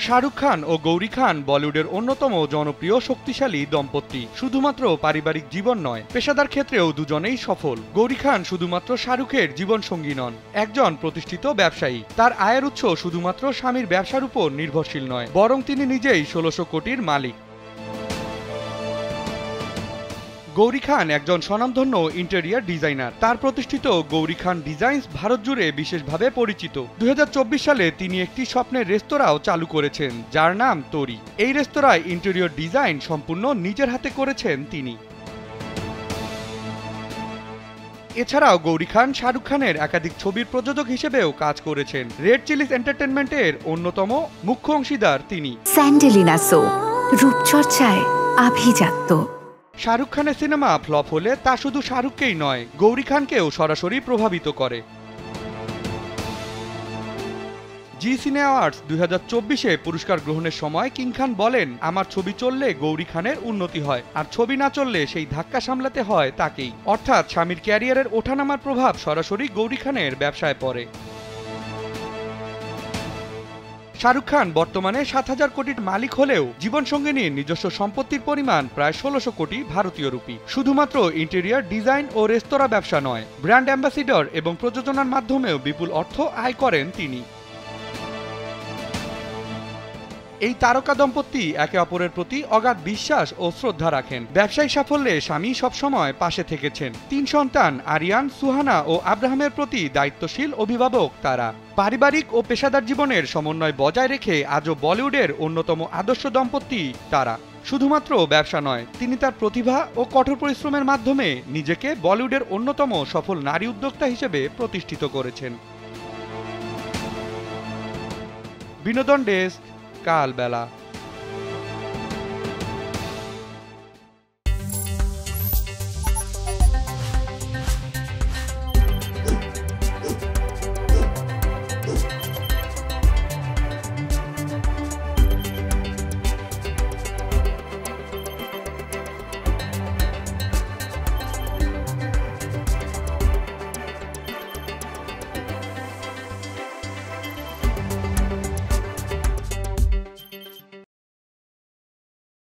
শাহরুখ খান ও গৌরী খান বলিউডের অন্যতম জনপ্রিয় শক্তিশালী দম্পতি। শুধুমাত্র পারিবারিক জীবন নয়, পেশাদার ক্ষেত্রেও দুজনেই সফল। গৌরী খান শুধুমাত্র শাহরুখের জীবনসঙ্গী নন, একজন প্রতিষ্ঠিত ব্যবসায়ী। তার আয়ের উৎস শুধুমাত্র স্বামীর ব্যবসার উপর নির্ভরশীল নয়, বরং তিনি নিজেই ১৬০০ কোটির মালিক। গৌরী খান একজন স্বনামধন্য ইন্টেরিয়ার ডিজাইনার। তার প্রতিষ্ঠিত গৌরী খান ডিজাইনস ভারত জুড়ে বিশেষভাবে পরিচিত। ২০২৪ সালে তিনি একটি স্বপ্নের রেস্তোরাঁও চালু করেছেন, যার নাম তরি। এই রেস্তোরাঁয় ইন্টেরিয়র ডিজাইন সম্পূর্ণ নিজের হাতে করেছেন তিনি। এছাড়াও গৌরী খান শাহরুখ খানের একাধিক ছবির প্রযোজক হিসেবেও কাজ করেছেন। রেড চিলিজ এন্টারটেনমেন্টের অন্যতম মুখ্য অংশীদার তিনি। স্যান্ডেলিনা সো, রূপচর্চায় আভিজাত্য। শাহরুখ খানের সিনেমা ফ্লপ হলে তা শুধু শাহরুখকেই নয়, গৌরী খানকেও সরাসরি প্রভাবিত করে। জি সিনে অ্যাওয়ার্ডস ২০২৪-এ পুরস্কার গ্রহণের সময় কিং খান বলেন, আমার ছবি চললে গৌরী খানের উন্নতি হয়, আর ছবি না চললে সেই ধাক্কা সামলাতে হয় তাকেই। অর্থাৎ স্বামীর ক্যারিয়ারের ওঠানামার প্রভাব সরাসরি গৌরী খানের ব্যবসায় পড়ে। শাহরুখ খান বর্তমানে ৭,০০০ কোটির মালিক হলেও জীবনসঙ্গিনীর নিজস্ব সম্পত্তির পরিমাণ প্রায় ১৬০০ কোটি ভারতীয় রুপি। শুধুমাত্র ইন্টেরিয়ার ডিজাইন ও রেস্তোরাঁ ব্যবসা নয়, ব্র্যান্ড অ্যাম্বাসিডর এবং প্রযোজনার মাধ্যমেও বিপুল অর্থ আয় করেন তিনি। এই তারকা দম্পতি একে অপরের প্রতি অগাধ বিশ্বাস ও শ্রদ্ধা রাখেন। ব্যবসায়িক সাফল্যে স্বামী সবসময় পাশে থেকেছেন। ৩ সন্তান আরিয়ান, সুহানা ও আব্রাহামের প্রতি দায়িত্বশীল অভিভাবক তারা। পারিবারিক ও পেশাদার জীবনের সমন্বয় বজায় রেখে আজও বলিউডের অন্যতম আদর্শ দম্পতি তারা। শুধুমাত্র ব্যবসা নয়, তিনি তার প্রতিভা ও কঠোর পরিশ্রমের মাধ্যমে নিজেকে বলিউডের অন্যতম সফল নারী উদ্যোক্তা হিসেবে প্রতিষ্ঠিত করেছেন। বিনোদন ডেস্ক, কালবেলা।